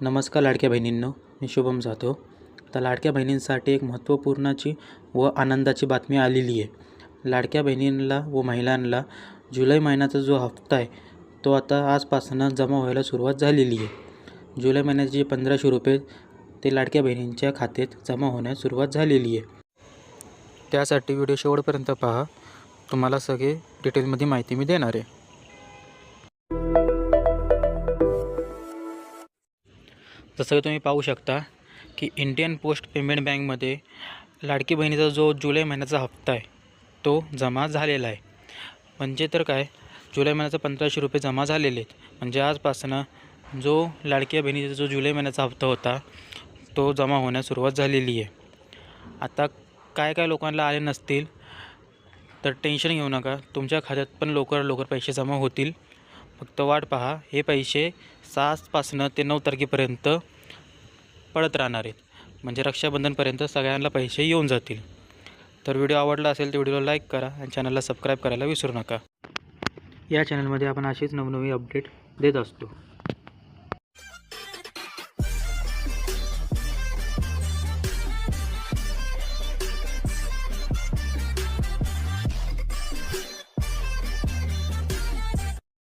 नमस्कार लाडक्या बहिणींनो, मी शुभम जाधव. तर लाडक्या बहिणींसाठी एक महत्त्वपूर्णाची व आनंदाची बातमी आलेली आहे. लाडक्या बहिणींना व महिलांना जुलै महिन्याचा जो हप्ता आहे तो आता आजपासून जमा व्हायला सुरुवात झालेली आहे. जुलै महिन्याचे जे 1500 रुपये ते लाडक्या बहिणींच्या खात्यात जमा होण्यास सुरुवात झालेली आहे. त्यासाठी व्हिडिओ शेवटपर्यंत पहा. तुम्हाला सगळे डिटेलमध्ये माहिती मी देणार आहे. जसं की तुम्ही पाहू शकता की इंडियन पोस्ट पेमेंट बँकमध्ये लाडकी बहिणीचा जो जुलै महिन्याचा हप्ता आहे तो जमा झालेला आहे. म्हणजे तर काय, जुलै महिन्याचा 1500 रुपये जमा झालेले आहेत. म्हणजे आजपासून जो लाडक्या बहिणीचा जो जुलै महिन्याचा हप्ता होता तो जमा होण्यास सुरुवात झालेली आहे. आता काय लोकांना आले नसतील तर टेन्शन घेऊ नका, तुमच्या खात्यात पण लवकर पैसे जमा होतील. फक्त वाट पहा. हे पैसे 7 पासून ते 9 तारखेपर्यंत पडत राहणार आहेत. म्हणजे रक्षाबंधनपर्यंत सगळ्यांना पैसे येऊन जातील. तर व्हिडिओ आवडला असेल तर व्हिडिओला लाईक करा आणि चॅनलला सबस्क्राईब करायला विसरू नका. या चॅनलमध्ये आपण अशीच नवनवी अपडेट देत असतो.